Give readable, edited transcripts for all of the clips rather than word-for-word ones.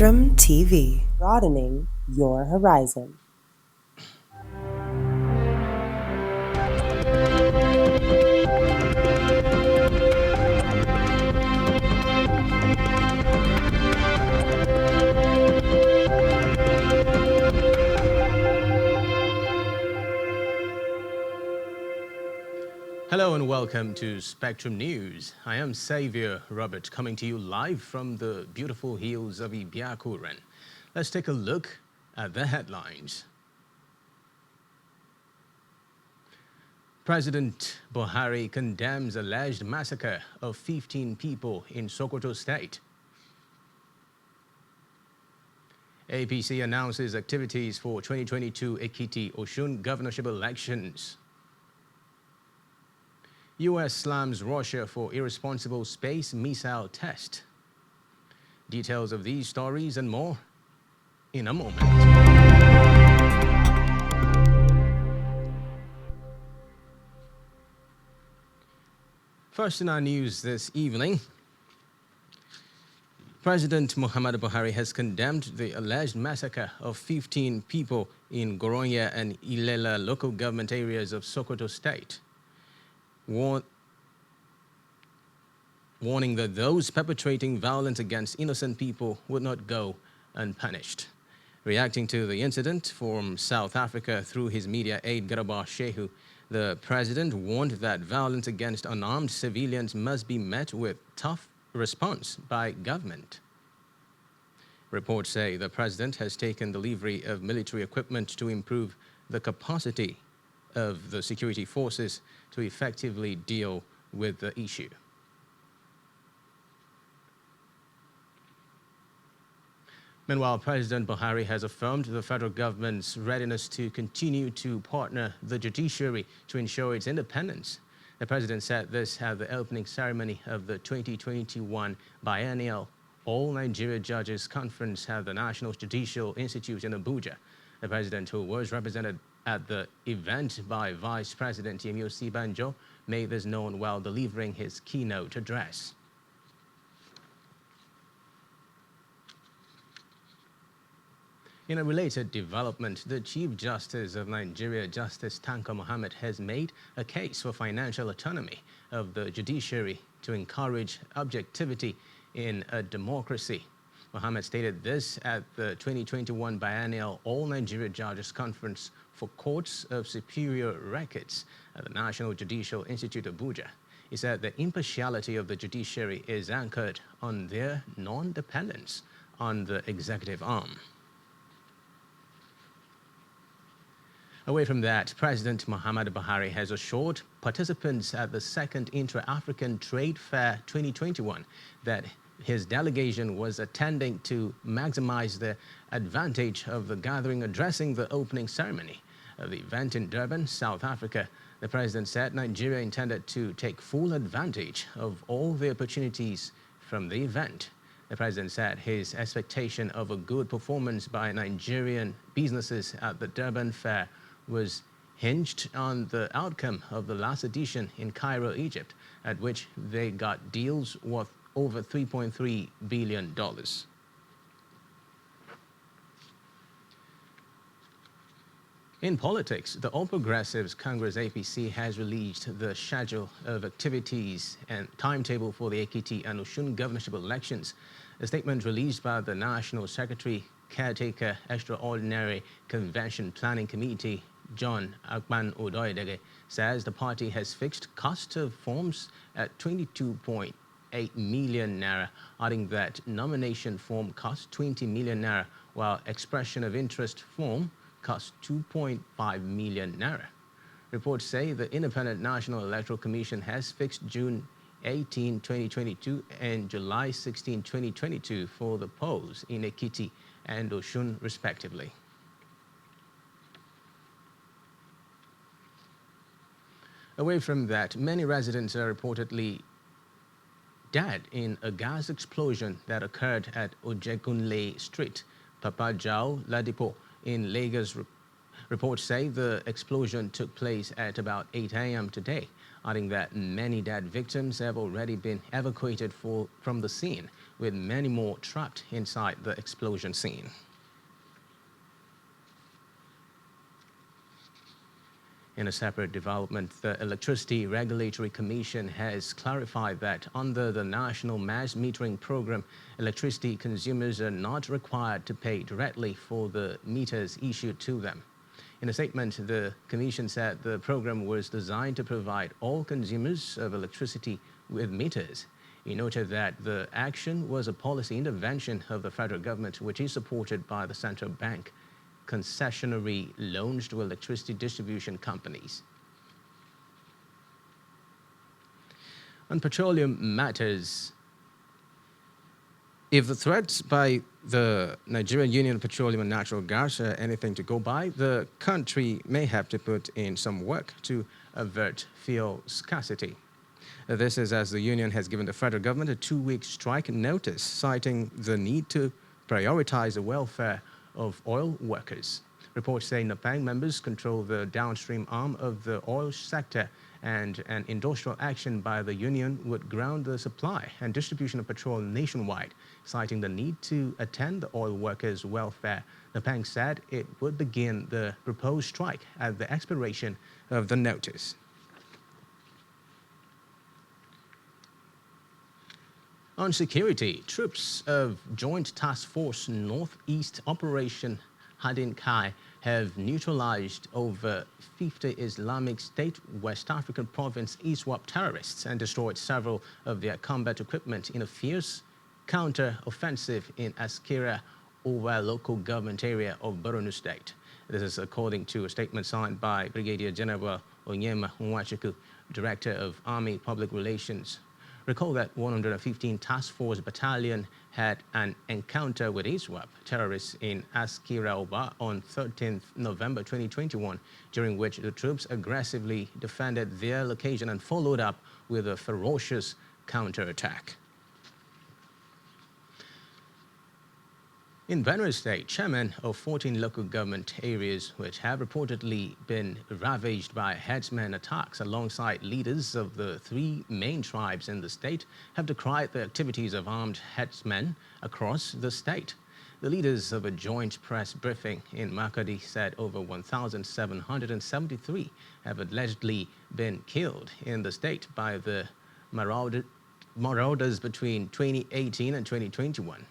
Spectrum TV, broadening your horizon. Hello and welcome to Spectrum News. I am Xavier Robert, coming to you live from the beautiful hills of Ibiakuren. Let's take a look at the headlines. President Buhari condemns alleged massacre of 15 people in Sokoto State. APC announces activities for 2022 Ekiti-Osun governorship elections. U.S. slams Russia for irresponsible space missile test. Details of these stories and more in a moment. First in our news this evening, President Muhammadu Buhari has condemned the alleged massacre of 15 people in Goronya and Ilela local government areas of Sokoto State, warning that those perpetrating violence against innocent people would not go unpunished. Reacting to the incident from South Africa through his media aide Garba Shehu, the president warned that violence against unarmed civilians must be met with tough response by government. Reports say the president has taken delivery of military equipment to improve the capacity of the security forces to effectively deal with the issue. Meanwhile, President Buhari has affirmed the federal government's readiness to continue to partner the judiciary to ensure its independence. The president said this at the opening ceremony of the 2021 biennial All Nigeria Judges Conference at the National Judicial Institute in Abuja. The president, who was represented at the event by Vice President Yemi Osibanjo, made this known while delivering his keynote address. In a related development, the Chief Justice of Nigeria, Justice Tanko Muhammad, has made a case for financial autonomy of the judiciary to encourage objectivity in a democracy. Muhammad stated this at the 2021 biennial All Nigeria Judges Conference for Courts of Superior Records at the National Judicial Institute Abuja. He said the impartiality of the judiciary is anchored on their non-dependence on the executive arm. Away from that, President Muhammadu Buhari has assured participants at the second Intra-African Trade Fair 2021 that his delegation was attending to maximize the advantage of the gathering, addressing the opening ceremony of the event in Durban, South Africa. The president said Nigeria intended to take full advantage of all the opportunities from the event. The president said his expectation of a good performance by Nigerian businesses at the Durban Fair was hinged on the outcome of the last edition in Cairo, Egypt, at which they got deals worth over $3.3 billion. In politics, the All Progressives Congress APC has released the schedule of activities and timetable for the Ekiti and Osun governorship elections. A statement released by the National Secretary, Caretaker Extraordinary Convention Planning Committee, John Akpan Odoyedege, says the party has fixed cost of forms at 22.8 million naira, adding that nomination form costs 20 million naira, while expression of interest form costs 2.5 million naira. Reports say the Independent National Electoral Commission has fixed June 18, 2022 and July 16, 2022 for the polls in Ekiti and Osun, respectively. Away from that, many residents are reportedly dead in a gas explosion that occurred at Ojegunle Street, Papajao, Ladipo, in Lagos, Reports say the explosion took place at about 8 a.m. today, adding that many dead victims have already been evacuated from the scene, with many more trapped inside the explosion scene. In a separate development, the Electricity Regulatory Commission has clarified that under the National Mass Metering Program, electricity consumers are not required to pay directly for the meters issued to them. In a statement, the Commission said the program was designed to provide all consumers of electricity with meters. It noted that the action was a policy intervention of the federal government, which is supported by the central bank concessionary loans to electricity distribution companies. On petroleum matters, if the threats by the Nigerian Union of Petroleum and Natural Gas are anything to go by, the country may have to put in some work to avert fuel scarcity. This is as the union has given the federal government a 2-week strike notice, citing the need to prioritize the welfare of oil workers. Reports say NAPANG members control the downstream arm of the oil sector, and an industrial action by the union would ground the supply and distribution of petrol nationwide, citing the need to attend the oil workers' welfare. NAPANG said it would begin the proposed strike at the expiration of the notice. On security, troops of Joint Task Force Northeast Operation Hadin Kai have neutralized over 50 Islamic State West African province ISWAP terrorists and destroyed several of their combat equipment in a fierce counter-offensive in Askira, Owa local government area of Borno State. This is according to a statement signed by Brigadier General Onyema Nwachuku, Director of Army Public Relations. Recall that 115 Task Force Battalion had an encounter with ISWAP terrorists in Askira Oba on 13th November 2021, during which the troops aggressively defended their location and followed up with a ferocious counterattack. In Benue State, chairmen of 14 local government areas which have reportedly been ravaged by herdsmen attacks alongside leaders of the 3 main tribes in the state have decried the activities of armed herdsmen across the state. The leaders of a joint press briefing in Makadi said over 1,773 have allegedly been killed in the state by the marauders between 2018 and 2021.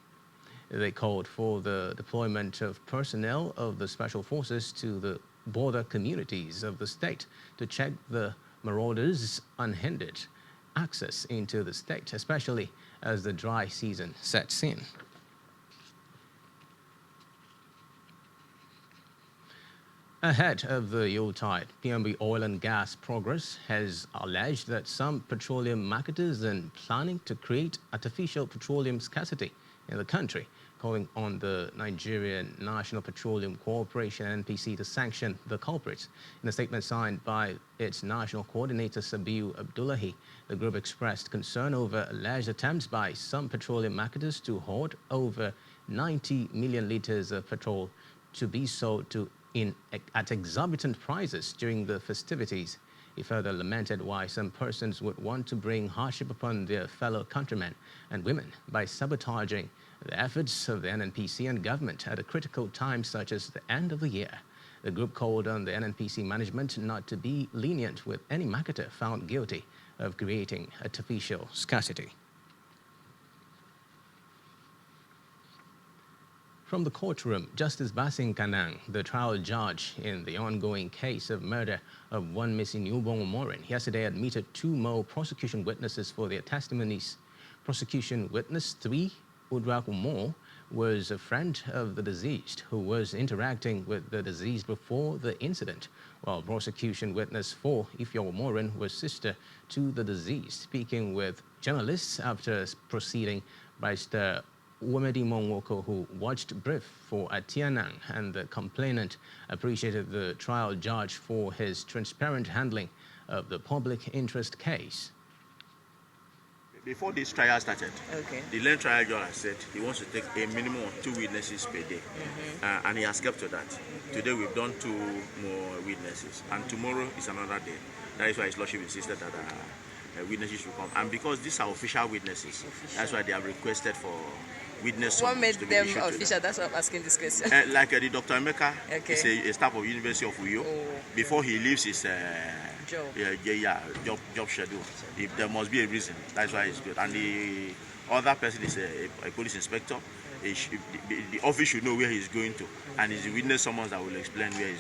They called for the deployment of personnel of the special forces to the border communities of the state to check the marauders' unhindered access into the state, especially as the dry season sets in. Ahead of the Yuletide, PNB Oil and Gas Progress has alleged that some petroleum marketers are planning to create artificial petroleum scarcity in the country, calling on the Nigerian National Petroleum Corporation (NPC) to sanction the culprits. In a statement signed by its national coordinator Sabiu Abdullahi, the group expressed concern over alleged attempts by some petroleum marketers to hoard over 90 million liters of petrol to be sold at exorbitant prices during the festivities. He further lamented why some persons would want to bring hardship upon their fellow countrymen and women by sabotaging the efforts of the NNPC and government at a critical time such as the end of the year. The group called on the NNPC management not to be lenient with any marketer found guilty of creating artificial scarcity. From the courtroom, Justice Basing Kanang, the trial judge in the ongoing case of murder of one missing newborn Morin, yesterday admitted 2 more prosecution witnesses for their testimonies. Prosecution witness 3, Udrak Umor, was a friend of the deceased who was interacting with the deceased before the incident, while prosecution witness 4, Ifyo Morin, was sister to the deceased. Speaking with journalists after proceeding, Barrister Womedi Monwoko, who watched brief for Atianang, and the complainant appreciated the trial judge for his transparent handling of the public interest case. Before this trial started, Okay. the learned trial judge has said he wants to take a minimum of 2 witnesses per day, and he has kept to that. Today we've done 2 more witnesses, and tomorrow is another day. That is why His Lordship insisted that witnesses should come, and because these are official witnesses, that's why they have requested for witness What summons made to be them issued to official? That's why I'm asking this question. like the Dr. Emeka Okay. is a staff of University of Uyo. Before he leaves his job schedule, there must be a reason. That's why it's good. And the other person is a police inspector. The office should know where he's going to, and it's the witness summons that will explain where he's going.